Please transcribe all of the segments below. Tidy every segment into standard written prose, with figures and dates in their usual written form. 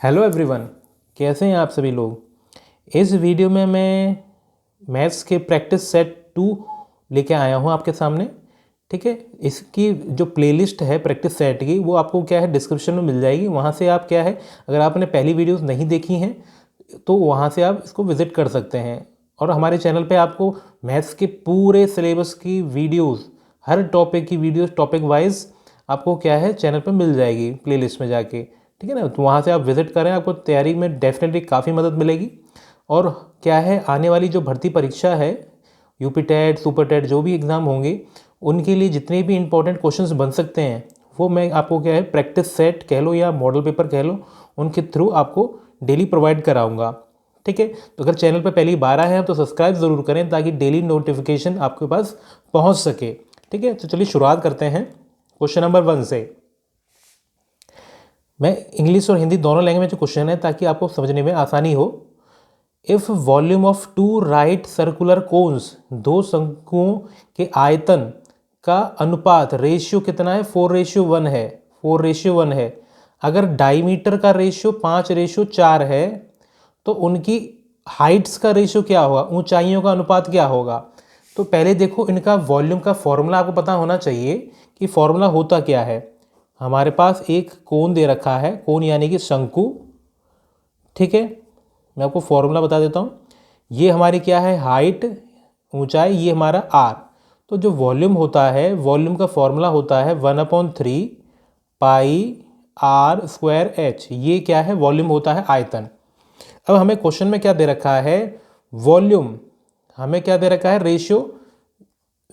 Hello everyone, कैसे हैं आप सभी लोग। इस वीडियो में मैं मैथ्स के प्रैक्टिस सेट 2 लेके आया हूं आपके सामने। ठीक है, इसकी जो प्लेलिस्ट है प्रैक्टिस सेट की वो आपको क्या है डिस्क्रिप्शन में मिल जाएगी। वहां से आप क्या है, अगर आपने पहली वीडियोस नहीं देखी हैं तो वहां से आप इसको विज़िट कर सकते हैं। और हमारे चैनल पे आपको मैथ्स के पूरे सिलेबस की वीडियोस, हर टॉपिक की वीडियोस टॉपिक वाइज आपको क्या है चैनल पे मिल जाएगी प्लेलिस्ट में जाके। ठीक है ना, तो वहाँ से आप विज़िट करें, आपको तैयारी में डेफिनेटली काफ़ी मदद मिलेगी। और क्या है, आने वाली जो भर्ती परीक्षा है, यूपी टेट सुपर टेट जो भी एग्ज़ाम होंगे, उनके लिए जितने भी इंपॉर्टेंट क्वेश्चंस बन सकते हैं वो मैं आपको क्या है प्रैक्टिस सेट कह लो या मॉडल पेपर कह लो, उनके थ्रू आपको डेली प्रोवाइड कराऊंगा। ठीक है, तो अगर चैनल पर पहली बार आए हैं तो सब्सक्राइब ज़रूर करें ताकि डेली नोटिफिकेशन आपके पास पहुंच सके। ठीक है, तो चलिए शुरुआत करते हैं क्वेश्चन नंबर 1 से। मैं इंग्लिश और हिंदी दोनों लैंग्वेज में क्वेश्चन है ताकि आपको समझने में आसानी हो। If volume of 2 right circular cones, दो शंकुओं के आयतन का अनुपात रेशियो कितना है, 4:1 है। 4:1 है। अगर डायमीटर का रेशियो 5:4 है तो उनकी हाइट्स का रेशियो क्या होगा, ऊंचाइयों का अनुपात क्या होगा। तो पहले देखो, इनका वॉल्यूम का फॉर्मूला आपको पता होना चाहिए कि फॉर्मूला होता क्या है। हमारे पास एक कोन दे रखा है, कोन यानी कि शंकु। ठीक है, मैं आपको फॉर्मूला बता देता हूँ। ये हमारी क्या है, हाइट, ऊंचाई, ये हमारा आर। तो जो वॉल्यूम होता है, वॉल्यूम का फॉर्मूला होता है 1/3 पाई आर स्क्वायर एच। ये क्या है, वॉल्यूम होता है आयतन। अब हमें क्वेश्चन में क्या दे रखा है, वॉल्यूम हमें क्या दे रखा है, रेशियो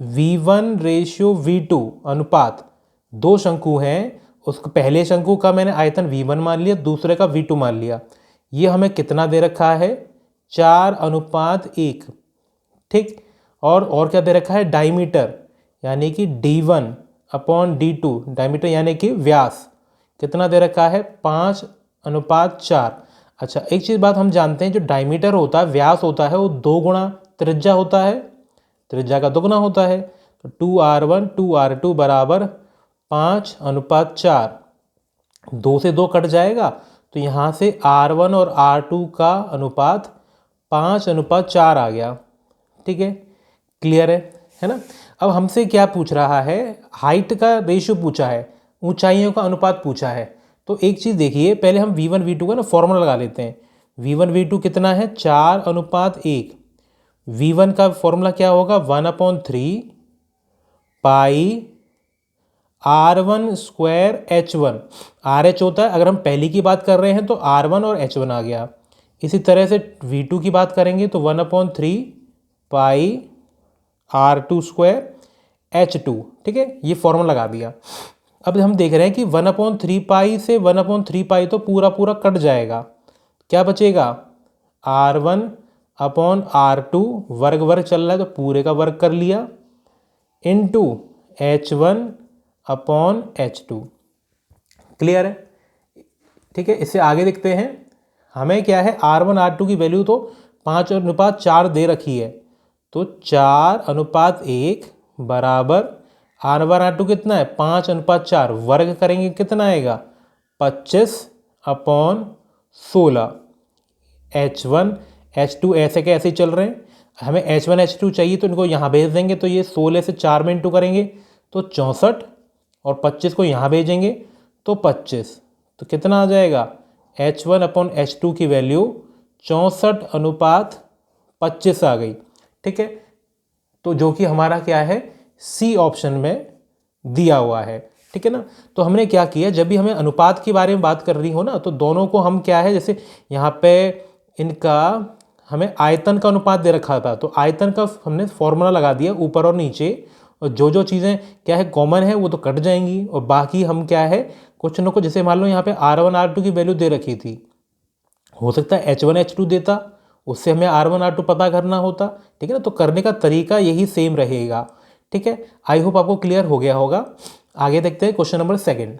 V1:V2 अनुपात। दो शंकु हैं, उसको पहले शंकु का मैंने आयतन V1 मान लिया, दूसरे का V2 मान लिया। ये हमें कितना दे रखा है, 4:1। ठीक, और क्या दे रखा है, डायमीटर यानी कि D1/D2, डायमीटर यानी कि व्यास कितना दे रखा है, 5:4। अच्छा, एक चीज़ बात हम जानते हैं, जो डायमीटर होता है, व्यास होता है, वो 2 गुणा त्रिज्या होता है, त्रिज्या का दोगुना होता है। तो 2R1 2R2 बराबर 5:4। 2 से 2 कट जाएगा तो यहाँ से R1 और R2 का अनुपात 5:4 आ गया। ठीक है, क्लियर है ना। अब हमसे क्या पूछ रहा है, हाइट का रेशियो पूछा है, ऊंचाइयों का अनुपात पूछा है। तो एक चीज़ देखिए, पहले हम V1 V2 का ना फॉर्मूला लगा लेते हैं। V1 V2 कितना है, 4:1। V1 का फॉर्मूला क्या होगा, 1/3 पाई R1 स्क्वायर H1। RH होता है, अगर हम पहली की बात कर रहे हैं तो R1 और H1 आ गया। इसी तरह से V2 की बात करेंगे तो 1/3 पाई R2 स्क्वायर H2। ठीक है, ये फॉर्मूला लगा दिया। अब हम देख रहे हैं कि 1/3 पाई से 1/3 पाई तो पूरा पूरा कट जाएगा, क्या बचेगा, R1/R2 वर्ग वर्ग चल रहा है तो पूरे का वर्ग कर लिया, इंटू H1/H2। क्लियर है। ठीक है, इससे आगे देखते हैं। हमें क्या है, R1 R2 की वैल्यू तो 5:4 दे रखी है, तो 4:1 बराबर R1 R2 कितना है, 5:4। वर्ग करेंगे कितना आएगा, 25/16। H1 H2 ऐसे के ऐसे चल रहे हैं। हमें H1 H2 चाहिए तो इनको यहाँ भेज देंगे, तो ये 16 से 4 में इंटू करेंगे तो 64, और 25 को यहाँ भेजेंगे तो 25। तो कितना आ जाएगा, H1/H2 की वैल्यू 64:25 आ गई। ठीक है, तो जो कि हमारा क्या है, सी ऑप्शन में दिया हुआ है। ठीक है ना। तो हमने क्या किया, जब भी हमें अनुपात के बारे में बात कर रही हो ना, तो दोनों को हम क्या है, जैसे यहाँ पे इनका हमें आयतन का अनुपात दे रखा था, तो आयतन का हमने फॉर्मूला लगा दिया ऊपर और नीचे, और जो जो चीज़ें क्या है कॉमन है वो तो कट जाएंगी, और बाकी हम क्या है कुछ न कुछ, जैसे मान लो यहाँ पे R1 R2 की वैल्यू दे रखी थी, हो सकता है H1 H2 देता, उससे हमें R1 R2 पता करना होता। ठीक है ना, तो करने का तरीका यही सेम रहेगा। ठीक है, आई होप आपको क्लियर हो गया होगा। आगे देखते हैं question number 2।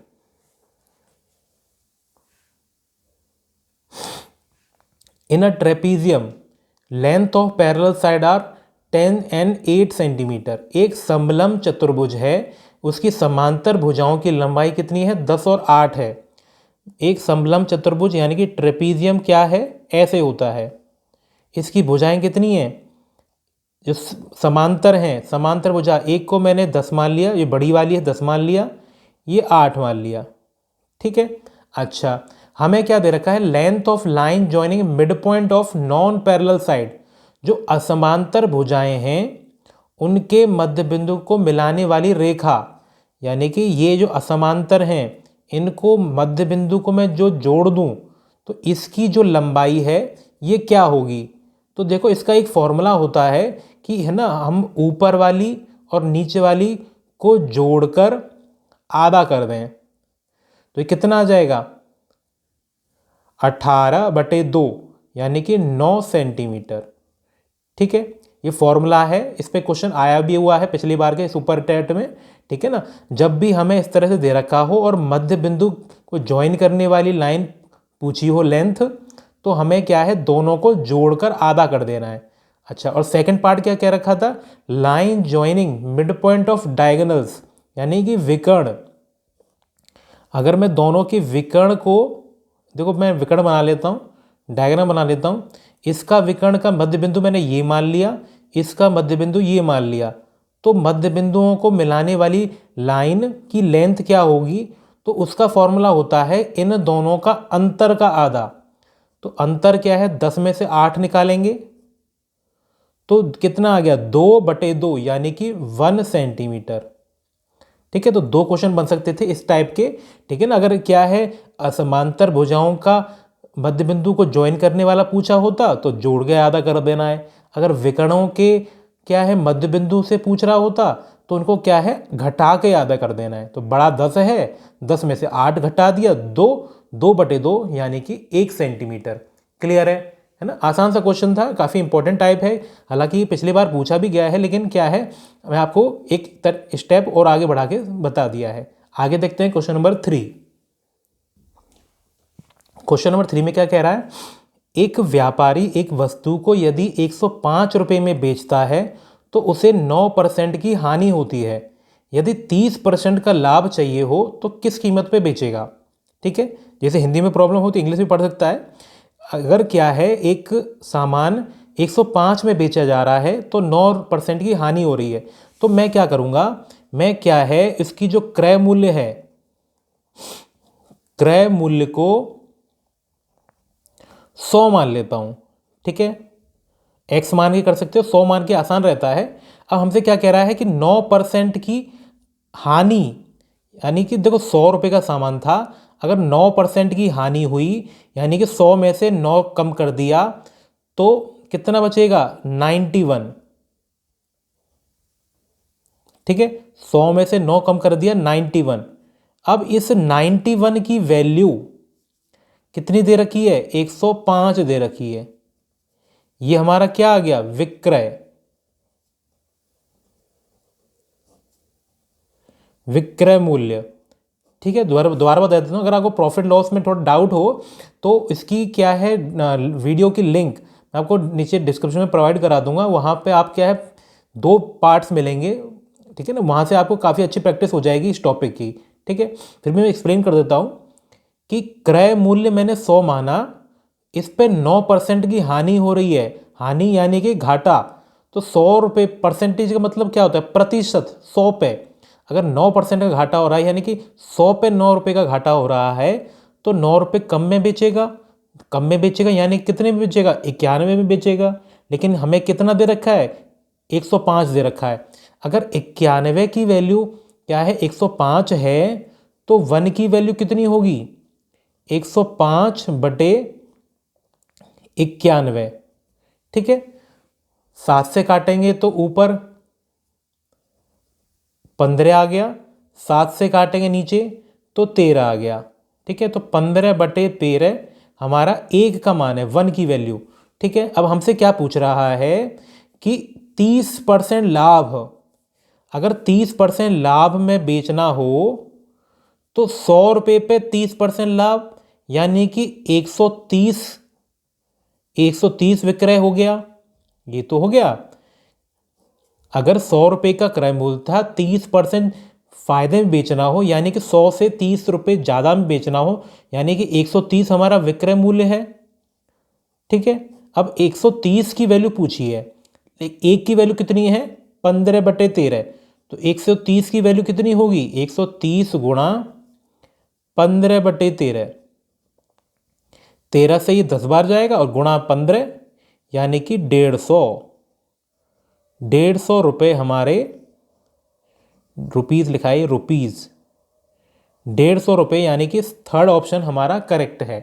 In a trapezium length of parallel side are 10 and 8 centimetre. एक समलंब चतुर्भुज है, उसकी समांतर भुजाओं की लंबाई कितनी है, 10 और 8 है। एक समलंब चतुर्भुज यानी कि ट्रेपीजियम क्या है, ऐसे होता है। इसकी भुजाएं कितनी हैं, जो समांतर हैं, समांतर भुजा, एक को मैंने 10 मान लिया, ये बड़ी वाली है 10 मान लिया, ये 8 मान लिया, ठीक है। अच्छा, हमें क्या दे रखा है, length of line joining mid point of non parallel side, जो असमांतर भुजाएं हैं उनके मध्य बिंदु को मिलाने वाली रेखा, यानी कि ये जो असमांतर हैं इनको मध्य बिंदु को मैं जो जोड़ दूं तो इसकी जो लंबाई है ये क्या होगी। तो देखो इसका एक फॉर्मूला होता है कि है ना, हम ऊपर वाली और नीचे वाली को जोड़कर आधा कर दें तो ये कितना आ जाएगा, 18/2 यानी कि 9 सेंटीमीटर, ठीक है। ये फॉर्मूला है, इस पे क्वेश्चन आया भी हुआ है पिछली बार के सुपर टेट में, ठीक है ना। जब भी हमें इस तरह से दे रखा हो और मध्य बिंदु को ज्वाइन करने वाली लाइन पूछी हो लेंथ, तो हमें क्या है, दोनों को जोड़कर आधा कर देना है। अच्छा, और सेकंड पार्ट क्या कह रखा था, line joining mid point of diagonals, यानी कि विकर्ण। अगर मैं दोनों के विकर्ण को, देखो मैं विकर्ण बना लेता हूँ, डायग्राम बना लेता हूँ। इसका विकर्ण का मध्य बिंदु मैंने ये मान लिया, इसका मध्य बिंदु ये मान लिया, तो मध्य बिंदुओं को मिलाने वाली लाइन की लेंथ क्या होगी, तो उसका फॉर्मूला होता है इन दोनों का अंतर का आधा। तो अंतर क्या है, 10 में से 8 निकालेंगे तो कितना आ गया, 2/2 यानी कि 1 सेंटीमीटर, ठीक है। तो 2 क्वेश्चन बन सकते थे इस टाइप के, ठीक है ना। अगर क्या है, असमांतर भुजाओं का मध्य बिंदु को ज्वाइन करने वाला पूछा होता तो जोड़ के आधा कर देना है। अगर विकर्णों के क्या है, मध्य बिंदु से पूछ रहा होता तो उनको क्या है, घटा के आधा कर देना है। तो बड़ा 10 है, 10 में से 8 घटा दिया, 2/2 यानी कि 1 सेंटीमीटर। क्लियर है ना। आसान सा क्वेश्चन था, काफ़ी इंपॉर्टेंट टाइप है, हालांकि पिछली बार पूछा भी गया है, लेकिन क्या है, मैं आपको एक स्टेप और आगे बढ़ा के बता दिया है। आगे देखते हैं क्वेश्चन नंबर 3। क्वेश्चन नंबर 3 में क्या कह रहा है, एक व्यापारी एक वस्तु को यदि 105 रुपये में बेचता है तो उसे 9% की हानि होती है। यदि 30% का लाभ चाहिए हो तो किस कीमत पे बेचेगा, ठीक है। जैसे हिंदी में प्रॉब्लम हो तो इंग्लिश में पढ़ सकता है। अगर क्या है, एक सामान 105 में बेचा जा रहा है तो 9% की हानि हो रही है, तो मैं क्या करूँगा, मैं क्या है, इसकी जो क्रय मूल्य है, क्रय मूल्य को 100 मान लेता हूं, ठीक है। एक्स मान के कर सकते हो, 100 मान के आसान रहता है। अब हमसे क्या कह रहा है कि 9% की हानि, यानी कि देखो 100 रुपये का सामान था, अगर 9% की हानि हुई यानी कि 100 में से 9 कम कर दिया तो कितना बचेगा, 91, ठीक है। 100 में से 9 कम कर दिया, 91। अब इस 91 की वैल्यू कितनी दे रखी है, 105 दे रखी है। ये हमारा क्या आ गया, विक्रय, विक्रय मूल्य, ठीक है। दोबारा बता देता हूँ, अगर आपको प्रॉफिट लॉस में थोड़ा डाउट हो तो इसकी क्या है, वीडियो की लिंक मैं आपको नीचे डिस्क्रिप्शन में प्रोवाइड करा दूंगा। वहाँ पे आप क्या है, 2 पार्ट्स मिलेंगे, ठीक है ना। वहाँ से आपको काफ़ी अच्छी प्रैक्टिस हो जाएगी इस टॉपिक की, ठीक है। फिर मैं एक्सप्लेन कर देता हूँ कि क्रय मूल्य मैंने 100 माना, इस पे 9% की हानि हो रही है, हानि यानी कि घाटा। तो 100 रुपये, परसेंटेज का मतलब क्या होता है, प्रतिशत, 100 पे अगर 9% का घाटा हो रहा है, यानी कि 100 पे 9 रुपये का घाटा हो रहा है, तो 9 रुपये कम में बेचेगा, कम में बेचेगा यानी कितने में बेचेगा, 91 में बेचेगा। लेकिन हमें कितना दे रखा है, 105 दे रखा है। अगर 91 की वैल्यू क्या है, 105 है, तो 1 की वैल्यू कितनी होगी, 105/91, ठीक है। 7 से काटेंगे तो ऊपर 15 आ गया, 7 से काटेंगे नीचे तो 13 आ गया, ठीक है। तो 15/13 हमारा 1 का मान है, 1 की वैल्यू, ठीक है। अब हमसे क्या पूछ रहा है कि 30% लाभ, अगर 30% लाभ में बेचना हो तो 100 रुपये पे 30% लाभ यानी कि 130 विक्रय हो गया, ये तो हो गया। अगर 100 रुपये का क्रय मूल्य था, 30% फ़ायदे में बेचना हो, यानी कि 100 से 30 रुपये ज़्यादा में बेचना हो, यानी कि 130 हमारा विक्रय मूल्य है। ठीक है, अब 130 की वैल्यू पूछी है, एक की वैल्यू कितनी है 15/13, तो 130 की वैल्यू कितनी होगी 130 गुणा 15/13, 13 से ये 10 बार जाएगा और गुणा 15 यानी कि 150 रुपये हमारे, रुपीज़ लिखा है रुपीज़, 150 रुपये, यानी कि थर्ड ऑप्शन हमारा करेक्ट है।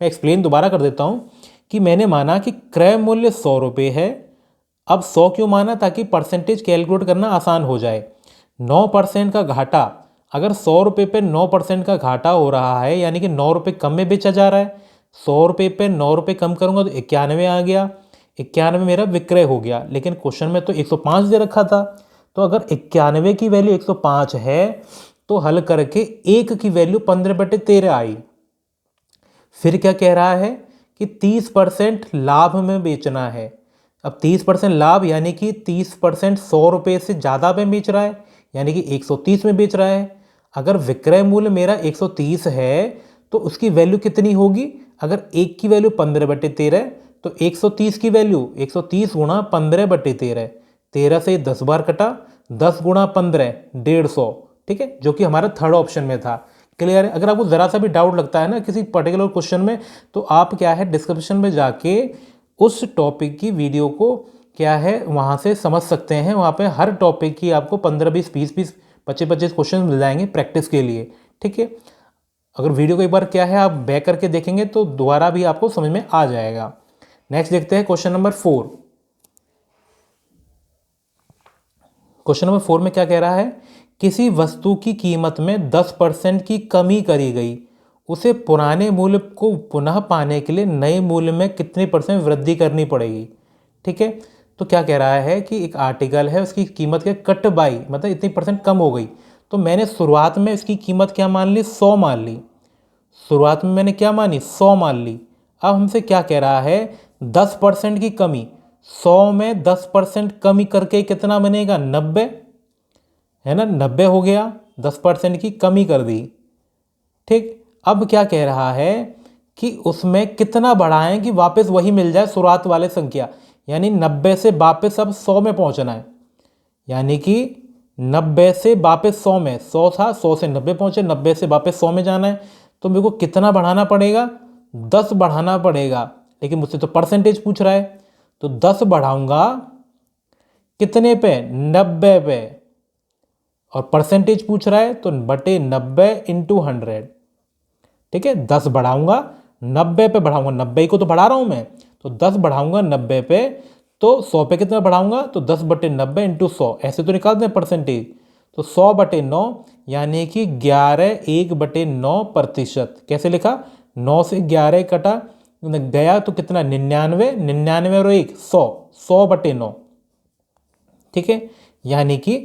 मैं एक्सप्लेन दोबारा कर देता हूँ कि मैंने माना कि क्रय मूल्य 100 रुपये है। अब 100 क्यों माना, ताकि परसेंटेज कैलकुलेट करना आसान हो जाए। 9% का घाटा, अगर 100 रुपये पे 9% का घाटा हो रहा है, यानी कि 9 रुपये कम में बेचा जा रहा है। 100 रुपये पे 9 रुपये कम करूँगा तो 91 आ गया, 91 मेरा विक्रय हो गया। लेकिन क्वेश्चन में तो 105 दे रखा था, तो अगर 91 की वैल्यू 105 है तो हल करके एक की वैल्यू 15/13 आई। फिर क्या कह रहा है कि 30% लाभ में बेचना है। अब 30% लाभ यानी कि 30% 100 रुपये से ज़्यादा में बेच रहा है, यानी कि 130 में बेच रहा है। अगर विक्रय मूल्य मेरा 130 है तो उसकी वैल्यू कितनी होगी, अगर एक की वैल्यू 15/13 तो 130 की वैल्यू 130 गुणा 15/13, 13 से 10 बार कटा, 10 गुणा 15 150, ठीक है, जो कि हमारा थर्ड ऑप्शन में था। क्लियर है। अगर आपको ज़रा सा भी डाउट लगता है ना किसी पर्टिकुलर क्वेश्चन में, तो आप क्या है डिस्क्रिप्शन में जाके उस टॉपिक की वीडियो को क्या है वहाँ से समझ सकते हैं। वहाँ पे हर टॉपिक की आपको 15, 20, 20, 25 क्वेश्चन मिल जाएंगे प्रैक्टिस के लिए। ठीक है, अगर वीडियो को एक बार क्या है आप बैक करके देखेंगे तो दोबारा भी आपको समझ में आ जाएगा। नेक्स्ट देखते हैं क्वेश्चन नंबर 4। क्वेश्चन नंबर 4 में क्या कह रहा है, किसी वस्तु की कीमत में 10% की कमी करी गई, उसे पुराने मूल्य को पुनः पाने के लिए नए मूल्य में कितने % वृद्धि करनी पड़ेगी। ठीक है, तो क्या कह रहा है कि एक आर्टिकल है, उसकी कीमत क्या कट बाई मतलब इतनी % कम हो गई, तो मैंने शुरुआत में इसकी कीमत क्या मान ली 100 मान ली। शुरुआत में मैंने क्या मानी 100 मान ली। अब हमसे क्या कह रहा है 10% की कमी, 100 में 10% कमी करके कितना बनेगा 90, है ना, 90 हो गया, 10% की कमी कर दी। ठीक, अब क्या कह रहा है कि उसमें कितना बढ़ाएं कि वापस वही मिल जाए शुरुआत वाले संख्या, यानी 90 से वापस अब 100 में पहुंचना है, यानी कि 90 से वापस 100 में, 100 था 100 से 90 पहुंचे, 90 से वापस 100 में जाना है, तो मेरे को कितना बढ़ाना पड़ेगा 10 बढ़ाना पड़ेगा। लेकिन मुझसे तो परसेंटेज पूछ रहा है, तो 10 बढ़ाऊंगा कितने पे 90 पे, और परसेंटेज पूछ रहा है तो बटे 90 × 100। ठीक है, 10 बढ़ाऊंगा 90 पे बढ़ाऊंगा, 90 को तो बढ़ा रहा हूं मैं, तो 10 बढ़ाऊंगा 90 पे, तो 100 पे कितना बढ़ाऊंगा तो 10/90 × 100, ऐसे तो निकाल दें परसेंटेज, तो 100/9 यानी कि 11 1/9%। कैसे लिखा, 9 से 11 कटा गया तो कितना 99, 99 और 1 100, 100/9। ठीक है, यानी कि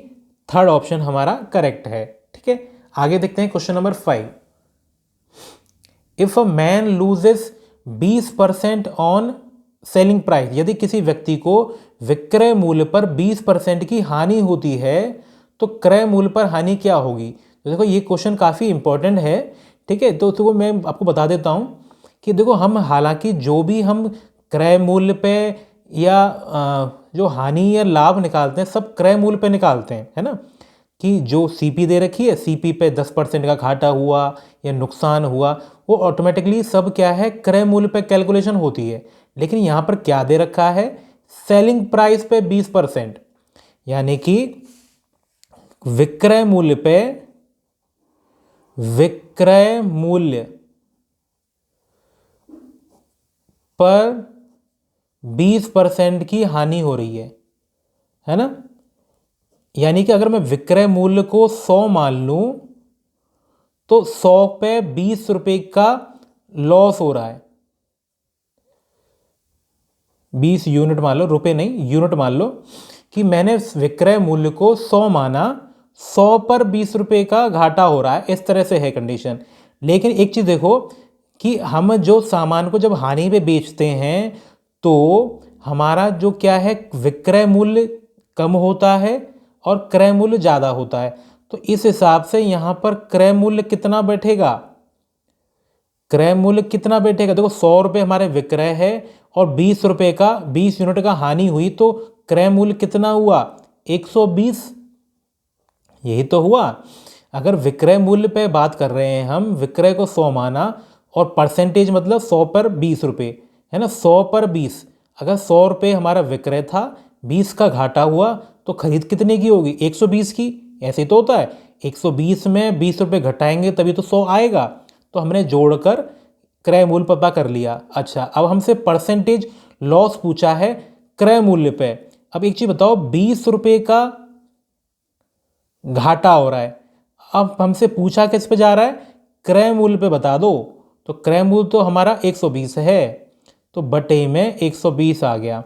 थर्ड ऑप्शन हमारा करेक्ट है। ठीक है, आगे देखते हैं question number 5। If a man loses 20% on selling price, यदि किसी व्यक्ति को विक्रय मूल्य पर 20% की हानि होती है तो क्रय मूल्य पर हानि क्या होगी। तो देखो ये क्वेश्चन काफ़ी इंपॉर्टेंट है। ठीक है, तो मैं आपको बता देता हूँ कि देखो हम हालांकि जो भी हम क्रय मूल्य पे या जो हानि या लाभ निकालते हैं सब क्रय मूल्य पे निकालते हैं, है ना, कि जो सीपी दे रखी है सीपी पे 10% का घाटा हुआ या नुकसान हुआ, वो ऑटोमेटिकली सब क्या है क्रय मूल्य पे कैलकुलेशन होती है। लेकिन यहाँ पर क्या दे रखा है सेलिंग प्राइस पे 20%, यानी कि विक्रय मूल्य पे, विक्रय मूल्य पर 20% की हानि हो रही है ना, यानी कि अगर मैं विक्रय मूल्य को 100 मान लूं तो 100 पे 20 रुपए का लॉस हो रहा है। 20 यूनिट मान लो, रुपए नहीं यूनिट मान लो, कि मैंने विक्रय मूल्य को 100 माना, 100 पर 20 रुपए का घाटा हो रहा है, इस तरह से है कंडीशन। लेकिन एक चीज देखो कि हम जो सामान को जब हानि पे बेचते हैं तो हमारा जो क्या है विक्रय मूल्य कम होता है और क्रय मूल्य ज़्यादा होता है। तो इस हिसाब से यहाँ पर क्रय मूल्य कितना बैठेगा, क्रय मूल्य कितना बैठेगा। देखो 100 रुपये हमारे विक्रय है और 20 रुपये का 20 यूनिट का हानि हुई, तो क्रय मूल्य कितना हुआ 120, यही तो हुआ। अगर विक्रय मूल्य पे बात कर रहे हैं हम, विक्रय को 100 माना और परसेंटेज मतलब 100 पर 20 रुपये, है ना, 100 पर 20। अगर 100 रुपये हमारा विक्रय था, 20 का घाटा हुआ, तो खरीद कितने की होगी 120 की। ऐसे तो होता है, 120 में 20 रुपये घटाएंगे तभी तो 100 आएगा। तो हमने जोड़कर क्रय मूल्य पता कर लिया। अच्छा, अब हमसे परसेंटेज लॉस पूछा है क्रय मूल्य पे। अब एक चीज़ बताओ, 20 रुपये का घाटा हो रहा है, अब हमसे पूछा किस पे जा रहा है, क्रय मूल्य पे बता दो। तो क्रय मूल्य तो हमारा 120 है, तो बटे में 120 आ गया,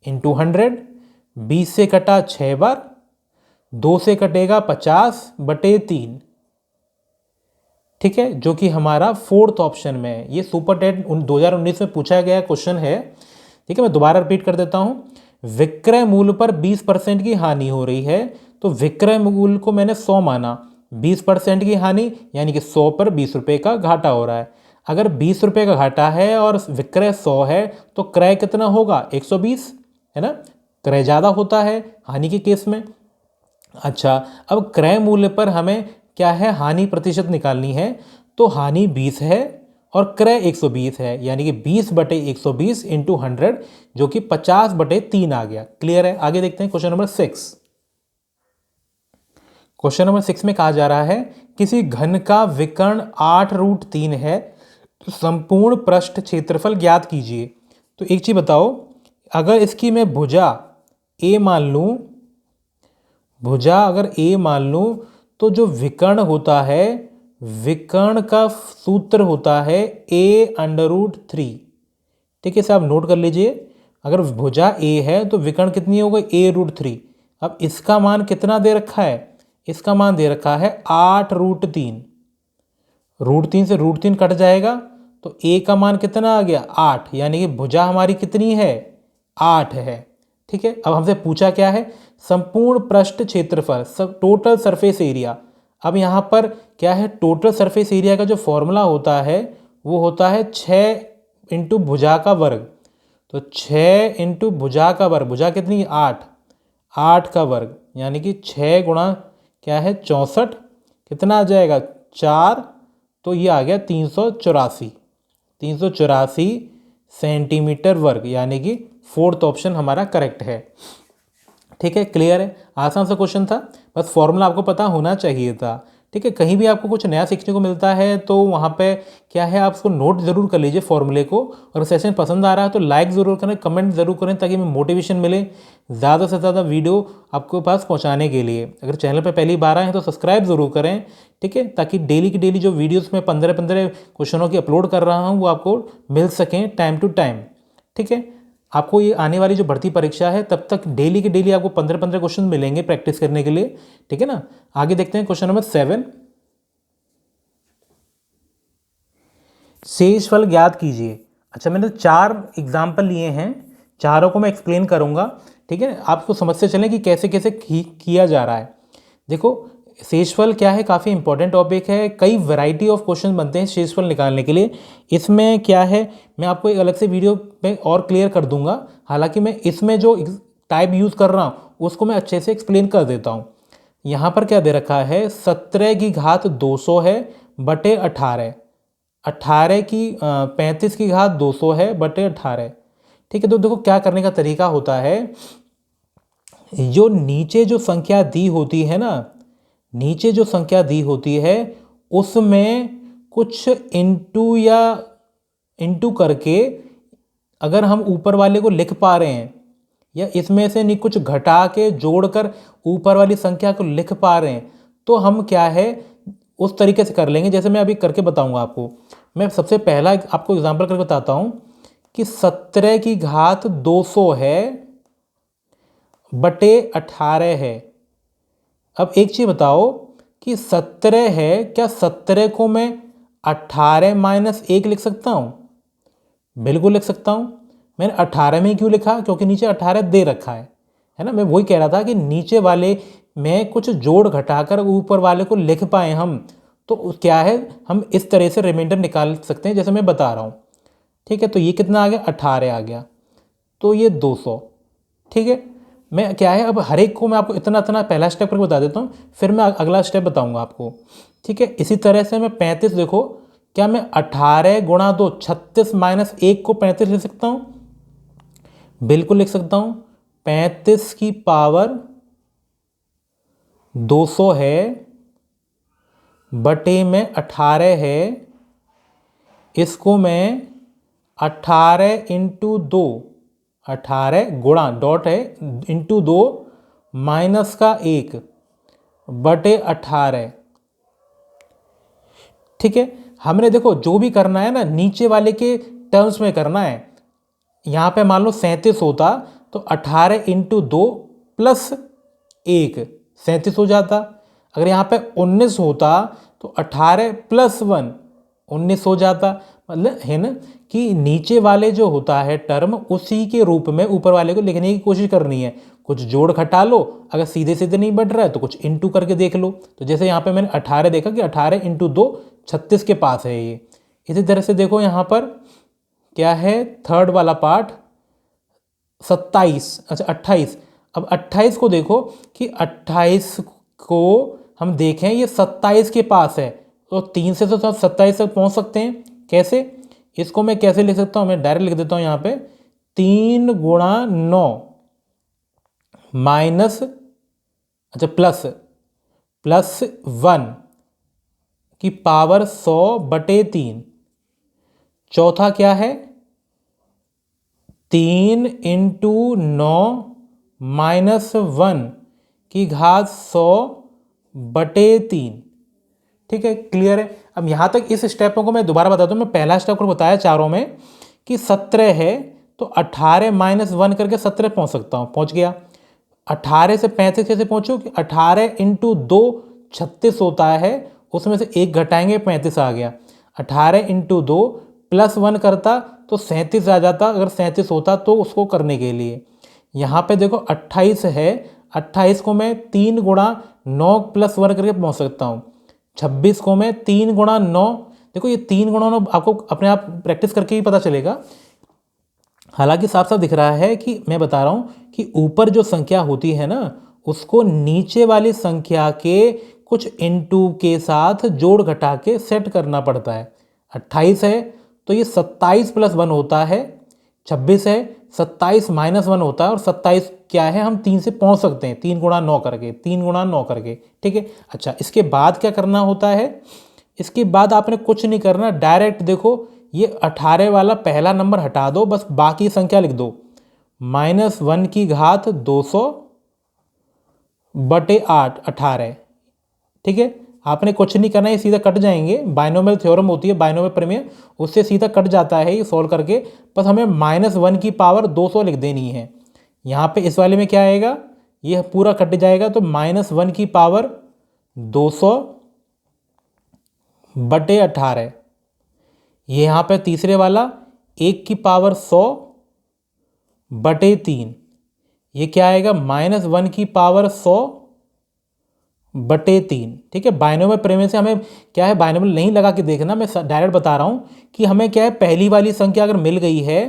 इंटू 100। 20 से कटा 6 बार, 2 से कटेगा 50 बटे 3, ठीक है, जो कि हमारा फोर्थ ऑप्शन में है। ये सुपर टेट 2019 में पूछा गया क्वेश्चन है, ठीक है। मैं दोबारा रिपीट कर देता हूं, विक्रय मूल्य पर 20% की हानि हो रही है, तो विक्रय मूल्य को मैंने 100 माना, 20% की हानि यानी कि 100 पर 20 रुपये का घाटा हो रहा है। अगर 20 रुपये का घाटा है और विक्रय 100 है, तो क्रय कितना होगा 120, है ना, क्रय ज़्यादा होता है हानि के केस में। अच्छा, अब क्रय मूल्य पर हमें क्या है, हानि प्रतिशत निकालनी है। तो हानि 20 है और क्रय 120 है, यानी कि 20 बटे 120 इंटू 100, जो कि 50 बटे 3 आ गया। क्लियर है। आगे देखते हैं क्वेश्चन नंबर 6। क्वेश्चन नंबर 6 में कहा जा रहा है, किसी घन का विकर्ण 8√3 है, तो संपूर्ण पृष्ठ क्षेत्रफल ज्ञात कीजिए। तो एक चीज बताओ, अगर इसकी मैं भुजा ए मान लूं, भुजा अगर ए मान लूं, तो जो विकर्ण होता है, विकर्ण का सूत्र होता है a√3। ठीक है, इसे आप नोट कर लीजिए। अगर भुजा ए है तो विकर्ण कितनी हो गई a√3। अब इसका मान कितना दे रखा है, इसका मान दे रखा है 8√3। √3 से √3 कट जाएगा, तो a का मान कितना आ गया 8, यानी कि भुजा हमारी कितनी है 8 है। ठीक है, अब हमसे पूछा क्या है, संपूर्ण पृष्ठ क्षेत्रफल, सब टोटल सरफेस एरिया। अब यहाँ पर क्या है, टोटल सरफेस एरिया का जो फॉर्मूला होता है वो होता है 6 इंटू भुजा का वर्ग। तो 6 इंटू भुजा का वर्ग, भुजा कितनी 8, 8 का वर्ग, यानी कि 6 गुणा क्या है 64, कितना आ जाएगा 4, तो ये आ गया 384, 384 सेंटीमीटर वर्ग, यानी कि फोर्थ ऑप्शन हमारा करेक्ट है। ठीक है, क्लियर है। आसान सा क्वेश्चन था, बस फॉर्मूला आपको पता होना चाहिए था। ठीक है, कहीं भी आपको कुछ नया सीखने को मिलता है तो वहाँ पे क्या है, आप उसको नोट ज़रूर कर लीजिए फॉर्मूले को। और सेशन पसंद आ रहा है तो लाइक ज़रूर करें, कमेंट ज़रूर करें, ताकि हमें मोटिवेशन मिले ज़्यादा से ज़्यादा वीडियो आपके पास पहुँचाने के लिए। अगर चैनल पर पहली बार आए हैं तो सब्सक्राइब ज़रूर करें, ठीक है, ताकि डेली की डेली जो वीडियोज़ में 15-15 क्वेश्चनों की अपलोड कर रहा हूँ वो आपको मिल सकें टाइम टू टाइम। ठीक है, आपको ये आने वाली जो भर्ती परीक्षा है तब तक डेली के डेली आपको 15-15 क्वेश्चन मिलेंगे प्रैक्टिस करने के लिए। ठीक है ना। आगे देखते हैं क्वेश्चन नंबर 7। शेषफल ज्ञात कीजिए। अच्छा, मैंने 4 एग्जाम्पल लिए हैं, चारों को मैं एक्सप्लेन करूंगा। ठीक है, आपको समझते चलें कि कैसे कैसे किया जा रहा है। देखो, शेषफल क्या है, काफ़ी इंपॉर्टेंट टॉपिक है। कई वैरायटी ऑफ क्वेश्चन बनते हैं शेषफल निकालने के लिए। इसमें क्या है, मैं आपको एक अलग से वीडियो पे और क्लियर कर दूंगा। हालांकि मैं इसमें जो टाइप यूज़ कर रहा हूँ उसको मैं अच्छे से एक्सप्लेन कर देता हूँ। यहाँ पर क्या दे रखा है, 17 की घात 200 है बटे 18, 18 की 35 की घात 200 है बटे 18। ठीक है, तो देखो क्या करने का तरीका होता है, जो नीचे जो संख्या दी होती है ना, नीचे जो संख्या दी होती है उसमें कुछ इंटू करके अगर हम ऊपर वाले को लिख पा रहे हैं, या इसमें से नहीं कुछ घटा के जोड़कर ऊपर वाली संख्या को लिख पा रहे हैं, तो हम क्या है उस तरीके से कर लेंगे। जैसे मैं अभी करके बताऊंगा आपको। मैं सबसे पहला आपको एग्जांपल करके बताता हूं कि 17 की घात 200 है बटे 18 है। अब एक चीज बताओ कि 17 है, क्या 17 को मैं 18 माइनस 1 लिख सकता हूं? बिल्कुल लिख सकता हूं। मैंने 18 में क्यों लिखा, क्योंकि नीचे 18 दे रखा है ना। मैं वही कह रहा था कि नीचे वाले में कुछ जोड़ घटाकर ऊपर वाले को लिख पाए हम, तो क्या है, हम इस तरह से रिमाइंडर निकाल सकते हैं जैसे मैं बता रहा हूँ। ठीक है, तो ये कितना आ गया, 18 आ गया, तो ये 200। ठीक है, मैं क्या है, अब हर एक को मैं आपको इतना इतना पहला स्टेप करके बता देता हूँ, फिर मैं अगला स्टेप बताऊँगा आपको। ठीक है, इसी तरह से मैं 35, देखो क्या मैं 18 गुणा 2 36 माइनस 1 को 35 लिख सकता हूँ? बिल्कुल लिख सकता हूँ। 35 की पावर 200 है बटे में 18 है, इसको मैं 18 इंटू 2, 18 गुणा डॉट है इंटू 2 माइनस का 1 बटे 18। ठीक है, हमने देखो जो भी करना है ना नीचे वाले के टर्म्स में करना है। यहाँ पे मान लो 37 होता तो 18 इंटू 2 प्लस 1 37 हो जाता। अगर यहाँ पे 19 होता तो 18 प्लस 1 19 हो जाता। मतलब है ना कि नीचे वाले जो होता है टर्म उसी के रूप में ऊपर वाले को लिखने की कोशिश करनी है। कुछ जोड़ घटा लो, अगर सीधे सीधे नहीं बढ़ रहा है तो कुछ इंटू करके देख लो। तो जैसे यहाँ पे मैंने 18 देखा कि 18 इंटू 2 36 के पास है ये। इसी तरह से देखो यहाँ पर क्या है, थर्ड वाला पार्ट 27, अच्छा 28। अब 28 को देखो कि 28 को हम देखें ये 27 के पास है, तो 3 से तो 27 तक पहुंच सकते हैं। कैसे, इसको मैं कैसे लिख सकता हूं, मैं डायरेक्ट लिख देता हूं यहाँ पे 3 गुणा 9 माइनस, अच्छा प्लस 1 की पावर 100 बटे 3। चौथा क्या है, 3 इंटू 9 माइनस 1 की घात 100 बटे 3। ठीक है, क्लियर है। अब यहाँ तक इस स्टेपों को मैं दोबारा बताता हूँ। मैं पहला स्टेप को बताया चारों में कि 17 है तो 18 माइनस 1 करके 17 पहुँच सकता हूँ, पहुँच गया। 18 से 35 कैसे पहुँचो कि 18 इंटू 2 36 होता है, उसमें से 1 घटाएंगे 35 आ गया। 18 इंटू 2 प्लस 1 करता तो 37 आ जाता, अगर 37 होता तो उसको करने के लिए। यहाँ पे देखो 28 है, 28 को मैं 3 गुणा 9 प्लस 1 करके पहुँच सकता हूँ। 26 को मैं 3 गुणा 9, देखो ये 3 गुणा 9 आपको अपने आप प्रैक्टिस करके ही पता चलेगा। हालांकि साफ साफ दिख रहा है कि मैं बता रहा हूँ कि ऊपर जो संख्या होती है ना उसको नीचे वाली संख्या के कुछ इंटू के साथ जोड़ घटा के सेट करना पड़ता है। 28 है तो ये 27 प्लस 1 होता है, 26 है 27 माइनस 1 होता है, और 27 क्या है, हम 3 से पहुंच सकते हैं 3 गुणा 9 करके, 3 गुणा 9 करके। ठीक है, अच्छा इसके बाद क्या करना होता है, इसके बाद आपने कुछ नहीं करना, डायरेक्ट देखो ये 18 वाला पहला नंबर हटा दो, बस बाकी संख्या लिख दो। -1 की घात 200 बटे 8 18। ठीक है, आपने कुछ नहीं करना, ये सीधा कट जाएंगे। बाइनोमियल थ्योरम होती है, बाइनोमियल प्रमेय, उससे सीधा कट जाता है ये सॉल्व करके। बस हमें -1 की पावर 200 लिख देनी है। यहाँ पे इस वाले में क्या आएगा, ये पूरा कट जाएगा, तो -1 की पावर 200 बटे 18। ये यहाँ पे तीसरे वाला 1 की पावर 100 बटे 3। ये क्या आएगा, -1 की पावर 100 बटे 3। ठीक है, बाइनोमियल प्रमेय से हमें क्या है, बाइनोमियल नहीं लगा के देखना, मैं डायरेक्ट बता रहा हूँ कि हमें क्या है, पहली वाली संख्या अगर मिल गई है,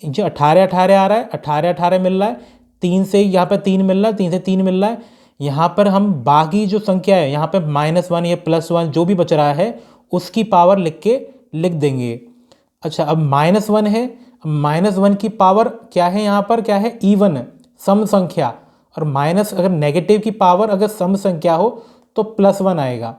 जो 18 18 आ रहा है, 18 18 मिल रहा है, 3 से यहाँ पे 3 मिल रहा है, 3 से 3 मिल रहा है, यहाँ पर हम बाकी जो संख्या है यहाँ पे -1 या +1 जो भी बच रहा है उसकी पावर लिख देंगे। अच्छा अब -1 है, -1 की पावर क्या है, यहाँ पर क्या है, इवन सम संख्या, और माइनस अगर नेगेटिव की पावर अगर सम संख्या हो तो +1 आएगा,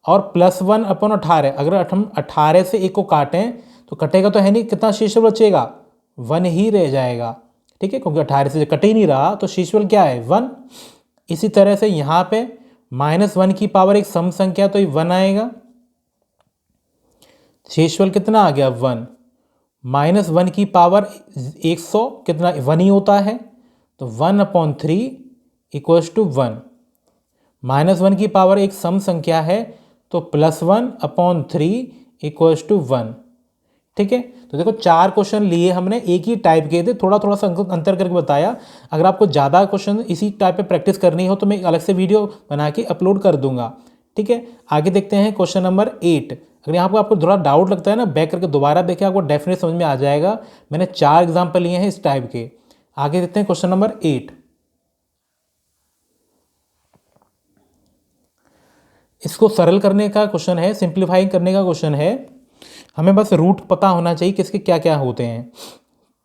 और +1 अपन 18, अगर हम 18 से 1 को काटें तो कटेगा तो है नहीं, कितना शेषफल बचेगा, 1 ही रह जाएगा। ठीक है, क्योंकि 18 से कट ही नहीं रहा तो शेषफल क्या है, 1। इसी तरह से यहाँ पे -1 की पावर एक सम संख्या तो 1 आएगा, शेषफल कितना आ गया, 1। -1 की पावर 100 कितना, 1 ही होता है, तो 1/3 इक्वल्स टू 1। -1 की पावर एक सम संख्या है तो +1/3 इक्वल्स टू 1। ठीक है, तो देखो 4 क्वेश्चन लिए हमने, एक ही टाइप के थे, थोड़ा थोड़ा सा अंतर करके बताया। अगर आपको ज़्यादा क्वेश्चन इसी टाइप पे प्रैक्टिस करनी हो तो मैं अलग से वीडियो बना के अपलोड कर दूंगा। ठीक है, आगे देखते हैं क्वेश्चन नंबर 8। अगर यहाँ पर आपको थोड़ा डाउट लगता है ना, बैक करके दोबारा देखें, आपको डेफिनेट समझ में आ जाएगा। मैंने 4 एग्जाम्पल लिए हैं इस टाइप के। आगे देखते हैं क्वेश्चन नंबर 8। इसको सरल करने का क्वेश्चन है, सिंप्लीफाइंग करने का क्वेश्चन है। हमें बस रूट पता होना चाहिए किसके क्या क्या होते हैं।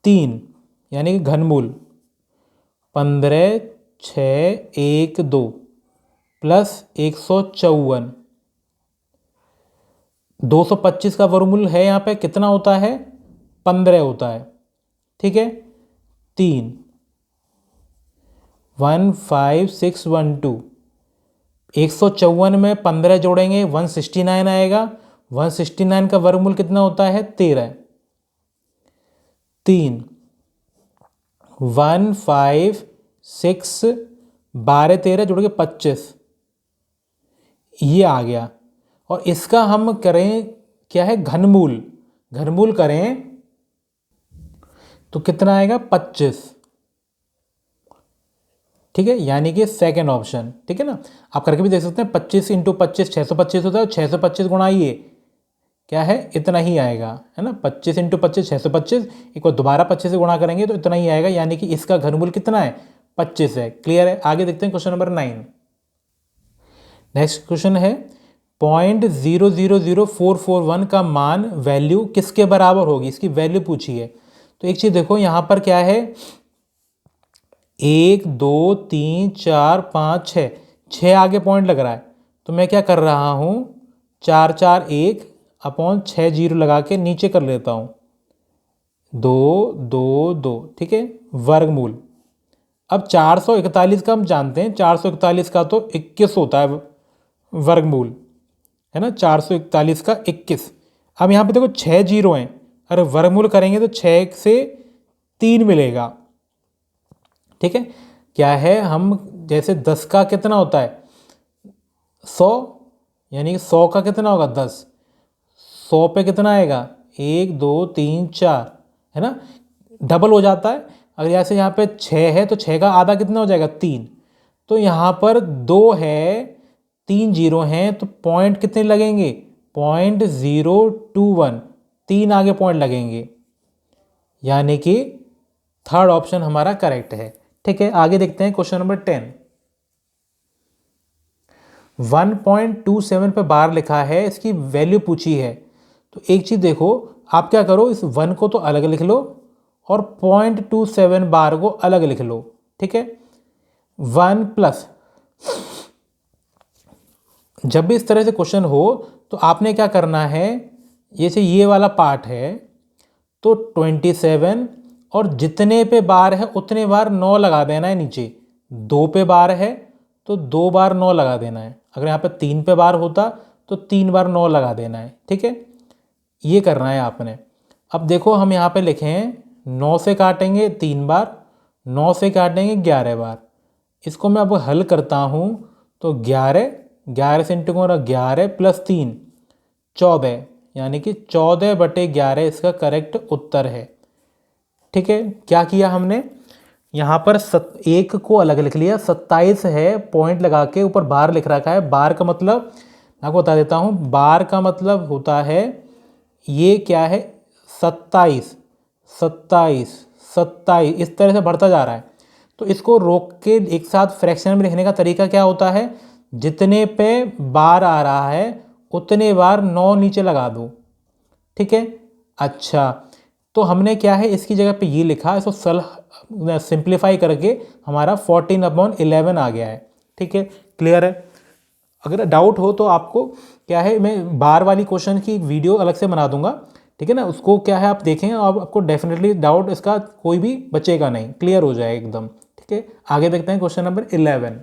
3 यानी कि घनमूल 15 6 1 2 प्लस 154। 225 का वर्गमूल है यहाँ पे कितना होता है, 15 होता है। ठीक है, 3 15612। 154 में 15 जोड़ेंगे 169 आएगा। 169 का वर्गमूल कितना होता है, 13। 3 1 5 6 12 13 जोड़ के 25, ये आ गया। और इसका हम करें क्या है, घनमूल। घनमूल करें तो कितना आएगा, 25। ठीक है, यानी कि सेकेंड ऑप्शन। ठीक है ना, आप करके भी देख सकते हैं। 25 इंटू 25 625 होता है, 625 गुणा ये क्या है, इतना ही आएगा, है ना। 25 इंटू 25 625, एक बार दोबारा 25 से गुणा करेंगे तो इतना ही आएगा, यानी कि इसका घनमूल कितना है, 25 है। क्लियर है, आगे देखते हैं क्वेश्चन नंबर 9। नेक्स्ट क्वेश्चन है 0.000441 का मान वैल्यू किसके बराबर होगी, इसकी वैल्यू पूछी है। तो एक चीज़ देखो यहाँ पर क्या है, 1 2 3 4 5 6, 6 आगे पॉइंट लग रहा है। तो मैं क्या कर रहा हूँ, 4 4 1 अपॉन 6 0 लगा के नीचे कर लेता हूँ, 2 2 2। ठीक है, वर्गमूल। अब 441 का हम जानते हैं, 441 का तो 21 होता है वर्गमूल, है ना। 441 का 21। अब यहाँ पे देखो 6 0 हैं, अरे वर्गमूल करेंगे तो 6 से 3 मिलेगा। ठीक है, क्या है, हम जैसे 10 का कितना होता है 100, यानी कि 100 का कितना होगा 10, 100 पे कितना आएगा 1 2 3 4, है ना, डबल हो जाता है। अगर जैसे यहाँ पे 6 है तो 6 का आधा कितना हो जाएगा 3। तो यहाँ पर 2 है 3 0 हैं, तो पॉइंट कितने लगेंगे, 0.021, 3 आगे पॉइंट लगेंगे, यानी कि थर्ड ऑप्शन हमारा करेक्ट है। ठीक है, आगे देखते हैं क्वेश्चन नंबर 10। 1.27 पे बार लिखा है, इसकी वैल्यू पूछी है। तो एक चीज़ देखो, आप क्या करो, इस 1 को तो अलग लिख लो और 0.27 बार को अलग लिख लो। ठीक है, 1 प्लस, जब भी इस तरह से क्वेश्चन हो तो आपने क्या करना है, जैसे ये वाला पार्ट है तो 27 और जितने पे बार है उतने बार 9 लगा देना है नीचे। 2 पे बार है तो 2 बार 9 लगा देना है। अगर यहाँ पे 3 पे बार होता तो 3 बार 9 लगा देना है। ठीक है, ये करना है आपने। अब देखो हम यहाँ पे लिखें 9 से काटेंगे 3 बार, 9 से काटेंगे 11 बार। इसको मैं अब हल करता हूँ तो 11 से इंटू 11 प्लस 3 14, यानी कि 14/11 इसका करेक्ट उत्तर है। ठीक है, क्या किया हमने, यहाँ पर 1 को अलग लिख लिया, 27 है पॉइंट लगा के ऊपर बार लिख रखा है। बार का मतलब मैं आपको बता देता हूँ, बार का मतलब होता है ये क्या है 27 27 27, इस तरह से बढ़ता जा रहा है। तो इसको रोक के एक साथ फ्रैक्शन में लिखने का तरीका क्या होता है, जितने पे बार आ रहा है उतने बार 9 नीचे लगा दो। ठीक है, अच्छा, तो हमने क्या है इसकी जगह पे ये लिखा, इसको सिंप्लीफाई करके हमारा 14/11 आ गया है। ठीक है, क्लियर है। अगर डाउट हो तो आपको क्या है, मैं बार वाली क्वेश्चन की वीडियो अलग से बना दूंगा। ठीक है ना, उसको क्या है आप देखें, और आपको डेफिनेटली डाउट इसका कोई भी बचेगा नहीं, क्लियर हो जाएगा एकदम। ठीक है, आगे देखते हैं question number 11।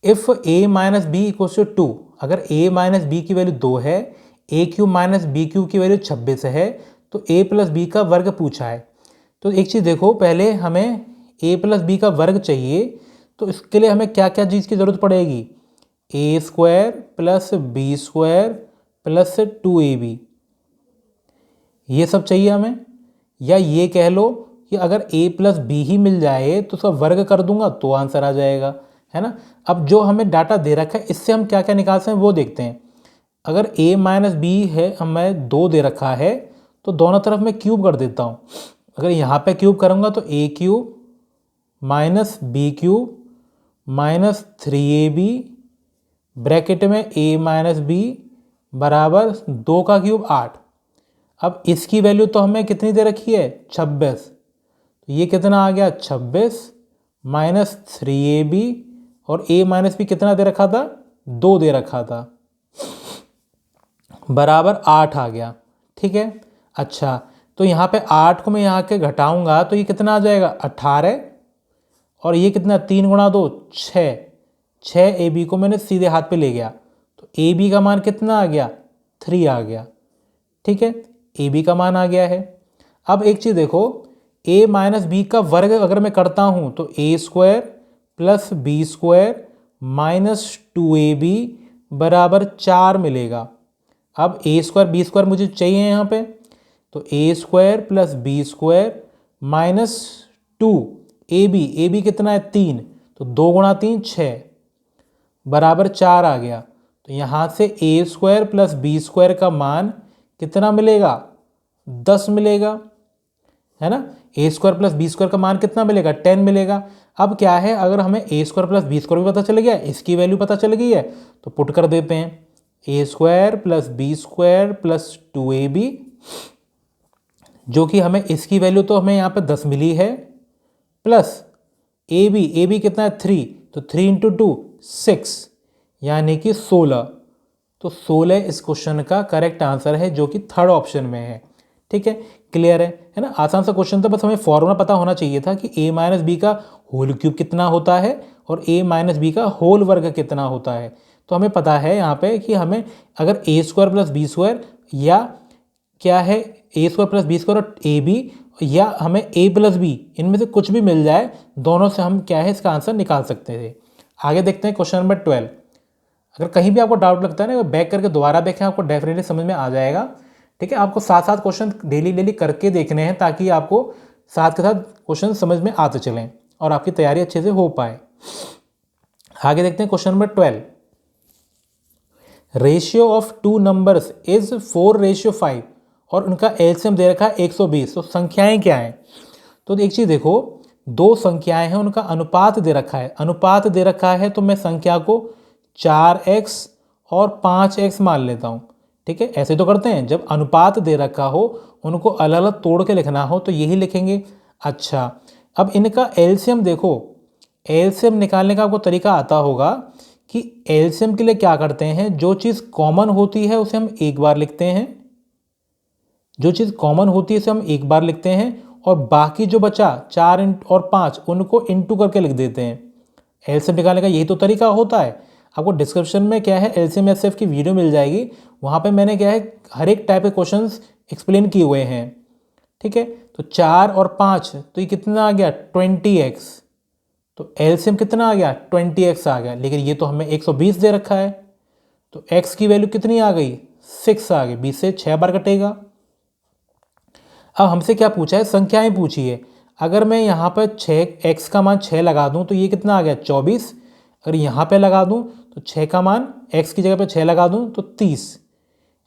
If a minus B equals to 2, अगर a माइनस बी की वैल्यू 2 है, a cube minus B cube की वैल्यू 26 है, तो a प्लस बी का वर्ग पूछा है। तो एक चीज़ देखो, पहले हमें a प्लस बी का वर्ग चाहिए, तो इसके लिए हमें क्या क्या चीज़ की ज़रूरत पड़ेगी, a square plus B square plus 2ab, ये सब चाहिए हमें। या ये कह लो कि अगर a प्लस बी ही मिल जाए तो उसका वर्ग कर दूंगा तो आंसर आ जाएगा, है ना। अब जो हमें डाटा दे रखा है इससे हम क्या क्या निकाल सकते हैं वो देखते हैं। अगर a माइनस बी है, हमें 2 दे रखा है, तो दोनों तरफ मैं क्यूब कर देता हूँ। अगर यहाँ पे क्यूब करूँगा तो a cube minus B cube minus 3ab bracket में a माइनस बी बराबर 2 का क्यूब 8। अब इसकी वैल्यू तो हमें कितनी दे रखी है 26, तो ये कितना आ गया 26 माइनस 3ab, और a माइनस बी कितना दे रखा था 2 दे रखा था, बराबर 8 आ गया। ठीक है, अच्छा तो यहाँ पे 8 को मैं यहाँ के घटाऊंगा तो ये कितना आ जाएगा 18, और ये कितना 3 गुणा 2 6, 6ab को मैंने सीधे हाथ पे ले गया तो ab का मान कितना आ गया 3 आ गया। ठीक है, ab का मान आ गया है। अब एक चीज़ देखो, a माइनस बी का वर्ग अगर मैं करता हूँ तो a square plus B square minus 2ab बराबर 4 मिलेगा। अब a स्क्वायर बी स्क्वायर मुझे चाहिए यहाँ पे, तो a square plus B square minus 2ab कितना है 3, तो 2 गुणा 3 6 बराबर 4 आ गया। तो यहाँ से a square plus B square का मान कितना मिलेगा 10 मिलेगा, है ना। a square plus B square का मान कितना मिलेगा 10 मिलेगा। अब क्या है, अगर हमें a square plus B square भी पता चल गया, इसकी वैल्यू पता चल गई है, तो पुट कर देते हैं a square plus B square plus 2ab, जो कि हमें इसकी वैल्यू तो हमें यहाँ पे 10 मिली है, प्लस ab कितना है 3, तो 3 इंटू 2 6 यानी कि 16। तो 16 इस क्वेश्चन का करेक्ट आंसर है, जो कि थर्ड ऑप्शन में है। ठीक है, क्लियर है ना। आसान सा क्वेश्चन था, बस हमें फॉर्मूला पता होना चाहिए था कि a माइनस बी का होल क्यूब कितना होता है और a माइनस बी का होल वर्ग कितना होता है। तो हमें पता है यहाँ पे कि हमें अगर a square plus B square, या क्या है a square plus B square और ab, या हमें a प्लस बी, इनमें से कुछ भी मिल जाए, दोनों से हम क्या है इसका आंसर निकाल सकते थे। आगे देखते हैं क्वेश्चन नंबर 12। अगर कहीं भी आपको डाउट लगता है ना, बैक करके दोबारा देखें, आपको डेफिनेटली समझ में आ जाएगा। ठीक है, आपको साथ साथ क्वेश्चन डेली करके देखने हैं, ताकि आपको साथ के साथ क्वेश्चन समझ में आते चलें और आपकी तैयारी अच्छे से हो पाए। आगे देखते हैं question number 12। Ratio of two numbers is 4:5 और उनका एलसीएम दे रखा है 120। तो संख्याएं क्या हैं, तो एक चीज़ देखो, दो संख्याएं हैं, उनका अनुपात दे रखा है। अनुपात दे रखा है तो मैं संख्या को 4x और 5x मान लेता हूँ। ठीक है, ऐसे तो करते हैं, जब अनुपात दे रखा हो उनको अलग अलग तोड़ के लिखना हो तो यही लिखेंगे। अच्छा, अब इनका एलसीएम देखो, एलसीएम निकालने का आपको तरीका आता होगा कि एलसीएम के लिए क्या करते हैं, जो चीज़ कॉमन होती है उसे हम एक बार लिखते हैं, जो चीज़ कॉमन होती है उसे हम एक बार लिखते हैं, और बाकी जो बचा 4 और 5 उनको इंटू करके लिख देते हैं। एलसीएम निकालने का यही तो तरीका होता है। आपको डिस्क्रिप्शन में क्या है एलसीएम एचसीएफ की वीडियो मिल जाएगी, वहाँ पे मैंने क्या है हर एक टाइप के क्वेश्चंस एक्सप्लेन किए हुए हैं। ठीक है, तो 4 और 5, तो ये कितना आ गया 20x, तो एलसीएम कितना आ गया 20x आ गया। लेकिन ये तो हमें 120 दे रखा है, तो x की वैल्यू कितनी आ गई 6 आ गई, 20 से 6 बार कटेगा। अब हमसे क्या पूछा है, संख्याएं पूछी है। अगर मैं यहाँ पर 6x का मान 6 लगा दूँ तो ये कितना आ गया 24। अगर यहाँ पे लगा दूँ तो 6 का मान x की जगह पे 6 लगा दूँ तो 30।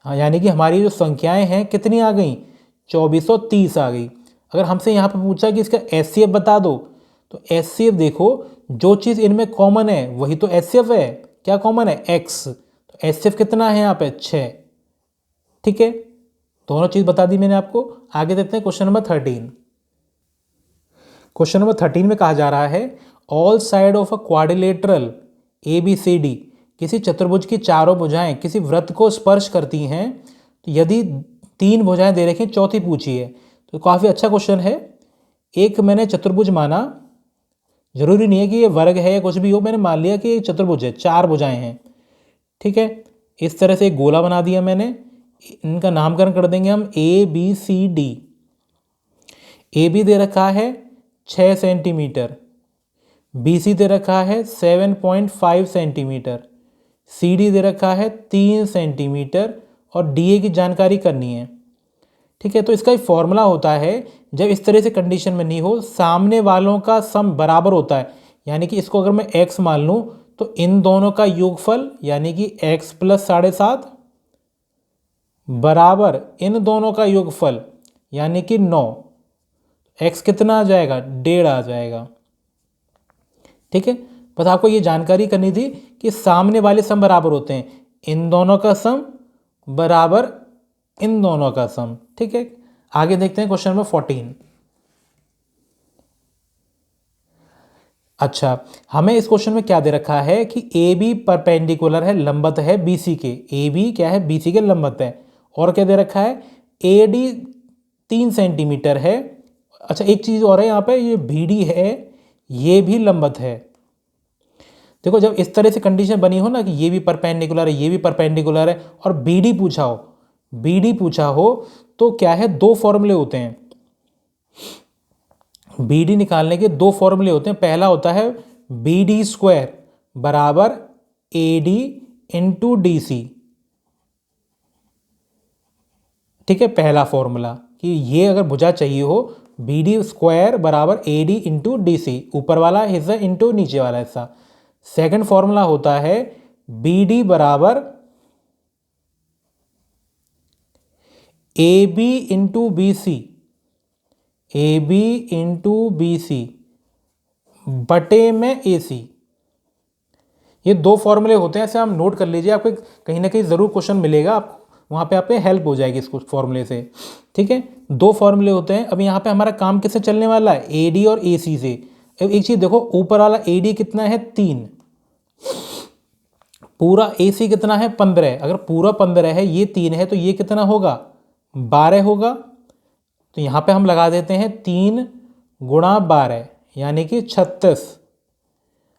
हाँ, यानी कि हमारी जो संख्याएं हैं कितनी आ गई 2430 आ गई। अगर हमसे यहाँ पे पूछा कि इसका एचसीएफ बता दो, तो एचसीएफ देखो, जो चीज़ इनमें कॉमन है वही तो एचसीएफ है। क्या कॉमन है x, तो एचसीएफ कितना है यहाँ पे 6। ठीक है, दोनों चीज़ बता दी मैंने आपको। आगे देखते हैं क्वेश्चन नंबर 13। क्वेश्चन नंबर 13 में कहा जा रहा है all side of a quadrilateral ABCD, किसी चतुर्भुज की चारों भुजाएं किसी वृत्त को स्पर्श करती हैं, तो यदि 3 भुजाएं दे रखी, चौथी पूछी है। तो काफ़ी अच्छा क्वेश्चन है। एक मैंने चतुर्भुज माना, जरूरी नहीं है कि ये वर्ग है या कुछ भी हो, मैंने मान लिया कि ये चतुर्भुज है, 4 भुजाएं हैं। ठीक है, इस तरह से एक गोला बना दिया मैंने, इनका नामकरण कर देंगे हम ABCD। AB दे रखा है 6 सेंटीमीटर, BC दे रखा है 7.5 सेंटीमीटर, CD दे रखा है 3 सेंटीमीटर और DA की जानकारी करनी है। ठीक है, तो इसका एक फॉर्मूला होता है, जब इस तरह से कंडीशन में नहीं हो, सामने वालों का सम बराबर होता है, यानी कि इसको अगर मैं x मान लूँ तो इन दोनों का योगफल यानी कि x + 7.5 बराबर इन दोनों का योगफल यानी कि 9। x कितना आ जाएगा? 1.5 आ जाएगा। ठीक है, बस आपको ये जानकारी करनी थी कि सामने वाले सम बराबर होते हैं, इन दोनों का सम बराबर इन दोनों का सम। ठीक है, आगे देखते हैं क्वेश्चन नंबर 14। अच्छा, हमें इस क्वेश्चन में क्या दे रखा है कि AB परपेंडिकुलर है, लंबवत है BC के। AB क्या है? BC के लंबवत है। और क्या दे रखा है? AD 3 सेंटीमीटर है। अच्छा, एक चीज़ और है यहाँ पे, ये BD है, ये भी लंबवत है। देखो, जब इस तरह से कंडीशन बनी हो ना कि ये भी परपेंडिकुलर है, ये भी परपेंडिकुलर है और BD पूछा हो तो क्या है? 2 फॉर्मूले होते हैं। BD निकालने के 2 फॉर्मूले होते हैं। पहला होता है BD² बराबर AD इंटू DC। ठीक है, पहला फॉर्मूला कि ये अगर भुजा चाहिए हो, BD² बराबर AD इंटू DC, ऊपर वाला हिस्सा इंटू नीचे वाला हिस्सा। सेकंड फॉर्मूला होता है BD बराबर AB into BC, AB into BC बटे में AC। ये 2 फॉर्मूले होते हैं, ऐसे आप नोट कर लीजिए, आपको कहीं ना कहीं ज़रूर क्वेश्चन मिलेगा, आपको वहाँ पे आप हेल्प हो जाएगी इस फॉर्मूले से। ठीक है, 2 फॉर्मूले होते हैं। अब यहाँ पे हमारा काम किससे चलने वाला है? AD और AC से। अब एक चीज़ देखो, ऊपर वाला AD कितना है? 3, पूरा AC कितना है? 15। अगर पूरा 15 है, ये 3 है, तो ये कितना होगा? 12 होगा। तो यहाँ पे हम लगा देते हैं 3 गुणा 12 यानी कि 36।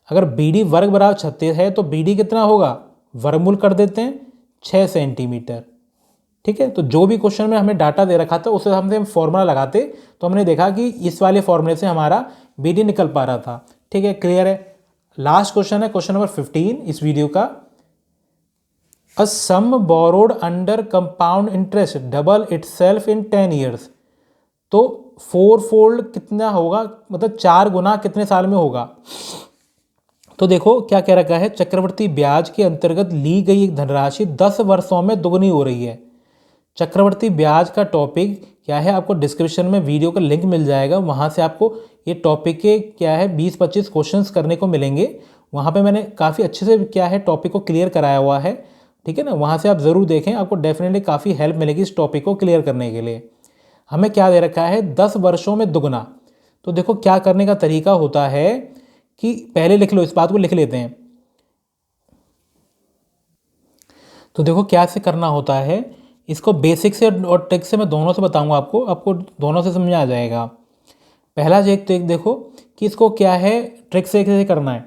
अगर BD वर्ग बराबर 36 है तो BD कितना होगा? वर्गमूल कर देते हैं 6 सेंटीमीटर। ठीक है, तो जो भी क्वेश्चन में हमें डाटा दे रखा था उसे हम फॉर्मूला लगाते तो हमने देखा कि इस वाले फॉर्मूले से हमारा BD निकल पा रहा था। ठीक है, क्लियर है। लास्ट क्वेश्चन है क्वेश्चन नंबर 15 इस वीडियो का। A sum borrowed under compound interest double itself in 10 years. तो 4 फोल्ड कितना होगा, मतलब 4 गुना कितने साल में होगा? तो देखो क्या कह रखा है, चक्रवृद्धि ब्याज के अंतर्गत ली गई एक धनराशि 10 वर्षों में दुगनी हो रही है। चक्रवृद्धि ब्याज का टॉपिक क्या है, आपको डिस्क्रिप्शन में वीडियो का लिंक मिल जाएगा, वहाँ से आपको ये टॉपिक के क्या है 20-25 क्वेश्चंस करने को मिलेंगे। वहाँ पे मैंने काफ़ी अच्छे से क्या है टॉपिक को क्लियर कराया हुआ है। ठीक है ना, वहाँ से आप ज़रूर देखें, आपको डेफिनेटली काफ़ी हेल्प मिलेगी इस टॉपिक को क्लियर करने के लिए। हमें क्या दे रखा है? 10 वर्षों में दुगना। तो देखो क्या करने का तरीका होता है कि पहले लिख लो, इस बात को लिख लेते हैं। तो देखो क्या से करना होता है, इसको बेसिक से और ट्रिक से मैं दोनों से बताऊंगा, आपको दोनों से समझ आ जाएगा। पहला ट्रिक देखो कि इसको क्या है ट्रिक से कैसे करना है।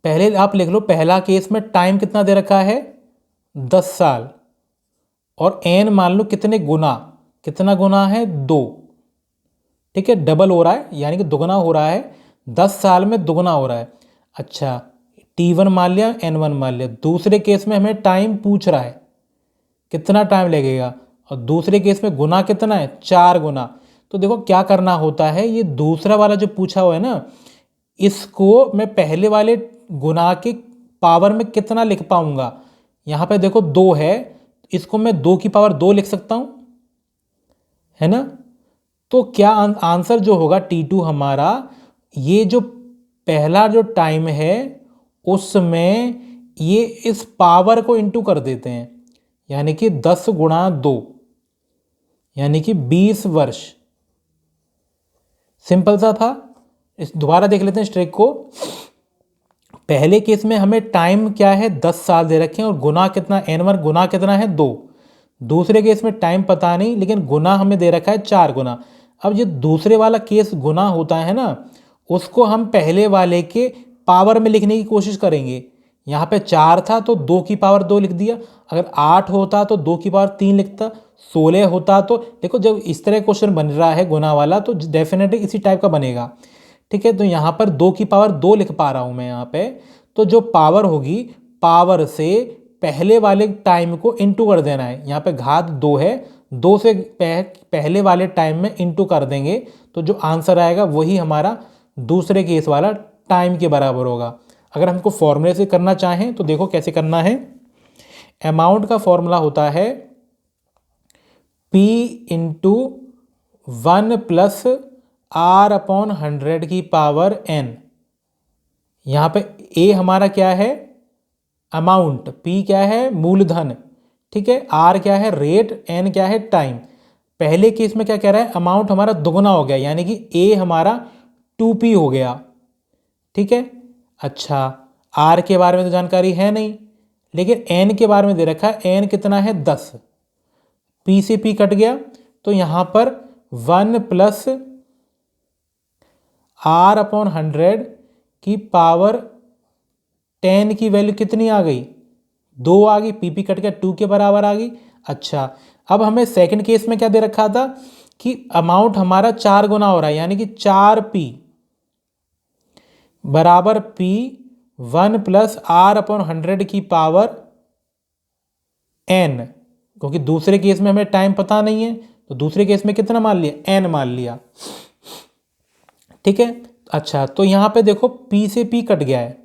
पहले आप लिख लो, पहला केस में टाइम कितना दे रखा है? 10 साल। और n मान लो कितने गुना, कितना गुना है? 2। ठीक है, डबल हो रहा है यानी कि दुगना हो रहा है, 10 साल में दुगना हो रहा है। अच्छा, T1 मान लिया, N1 मान लिया। दूसरे केस में हमें टाइम पूछ रहा है, कितना टाइम लगेगा, और दूसरे केस में गुना कितना है? 4 गुना। तो देखो क्या करना होता है, ये दूसरा वाला जो पूछा हुआ है ना, इसको मैं पहले वाले गुना के पावर में कितना लिख पाऊंगा? यहाँ पे देखो 2 है, इसको मैं 2 की पावर 2 लिख सकता हूँ, है ना। तो क्या आंसर जो होगा T2 हमारा, ये जो पहला जो टाइम है उसमें ये इस पावर को इंटू कर देते हैं, यानी कि 10 गुणा 2 यानी कि 20 वर्ष। सिंपल सा था। इस दोबारा देख लेते हैं इस ट्रिक को। पहले केस में हमें टाइम क्या है? 10 साल दे रखे हैं और गुना कितना? N1 गुना कितना है? 2। दूसरे केस में टाइम पता नहीं, लेकिन गुना हमें दे रखा है 4 गुना। अब ये दूसरे वाला केस गुना होता है ना, उसको हम पहले वाले के पावर में लिखने की कोशिश करेंगे। यहाँ पे 4 था तो 2 की पावर 2 लिख दिया, अगर 8 होता तो 2 की पावर 3 लिखता, 16 होता तो देखो जब इस तरह क्वेश्चन बन रहा है गुना वाला तो डेफिनेटली इसी टाइप का बनेगा। ठीक है, तो यहाँ पर 2 की पावर 2 लिख पा रहा हूँ मैं यहाँ पे, तो जो पावर होगी पावर से पहले वाले टाइम को इंटू कर देना है। यहाँ पे घात 2 है, 2 से पहले वाले टाइम में इंटू कर देंगे तो जो आंसर आएगा वही हमारा दूसरे केस वाला टाइम के बराबर होगा। अगर हमको फॉर्मूले से करना चाहें तो देखो कैसे करना है। अमाउंट का फॉर्मूला होता है P into 1 plus R upon 100 की पावर n। यहाँ पे A हमारा क्या है, अमाउंट, P क्या है, मूलधन, ठीक है, R क्या है, रेट, n क्या है, टाइम। पहले केस में क्या कह रहा है, अमाउंट हमारा दुगना हो गया, यानी कि A हमारा 2P हो गया, ठीक है। अच्छा, R के बारे में तो जानकारी है नहीं, लेकिन n के बारे में दे रखा है, n कितना है, 10। P से P कट गया तो यहाँ पर 1 प्लस R अपॉन 100 की पावर 10 की वैल्यू कितनी आ गई, 2 आ गई, पी कट गया, 2 के बराबर आ गई। अच्छा, अब हमें सेकंड केस में क्या दे रखा था कि अमाउंट हमारा 4 गुना हो रहा है, यानी कि 4P बराबर P 1 प्लस R अपॉन 100 की पावर n, क्योंकि दूसरे केस में हमें टाइम पता नहीं है तो दूसरे केस में कितना मान लिया, n मान लिया, ठीक है। अच्छा, तो यहाँ पे देखो P से P कट गया है,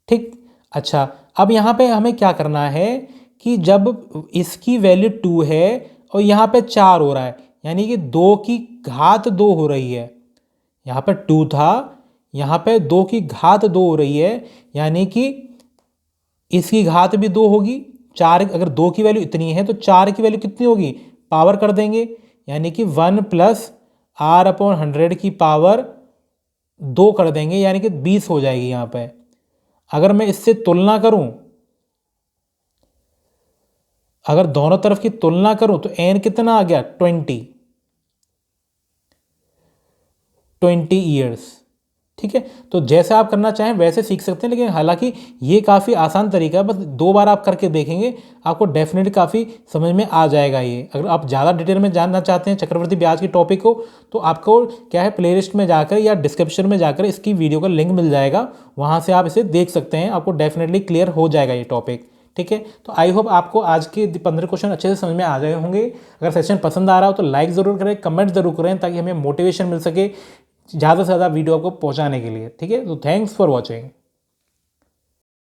ठीक। अच्छा, अब यहाँ पे हमें क्या करना है कि जब इसकी वैल्यू 2 है और यहाँ पे 4 हो रहा है, यानी कि 2 की घात 2 हो रही है। यहाँ पे 2 था, यहाँ पे 2 की घात 2 हो रही है, यानी कि इसकी घात भी 2 होगी। 4, अगर 2 की वैल्यू इतनी है तो 4 की वैल्यू कितनी होगी, पावर कर देंगे, यानी कि 1 प्लस R अपॉन 100 की पावर 2 कर देंगे, यानी कि 20 हो जाएगी। यहाँ पे अगर मैं इससे तुलना करूं, अगर दोनों तरफ की तुलना करूं तो n कितना आ गया, 20 ईयर्स, ठीक है। तो जैसे आप करना चाहें वैसे सीख सकते हैं, लेकिन हालांकि ये काफ़ी आसान तरीका है, बस 2 बार आप करके देखेंगे आपको डेफिनेटली काफ़ी समझ में आ जाएगा ये। अगर आप ज़्यादा डिटेल में जानना चाहते हैं चक्रवृद्धि ब्याज के टॉपिक को, तो आपको क्या है, प्लेलिस्ट में जाकर या डिस्क्रिप्शन में जाकर इसकी वीडियो का लिंक मिल जाएगा, वहाँ से आप इसे देख सकते हैं, आपको डेफिनेटली क्लियर हो जाएगा ये टॉपिक, ठीक है। तो आई होप आपको आज के 15 क्वेश्चन अच्छे से समझ में आ गए होंगे। अगर सेशन पसंद आ रहा हो तो लाइक ज़रूर करें, कमेंट ज़रूर करें, ताकि हमें मोटिवेशन मिल सके ज़्यादा से ज़्यादा वीडियो आपको पहुंचाने के लिए, ठीक है। तो थैंक्स फॉर वॉचिंग।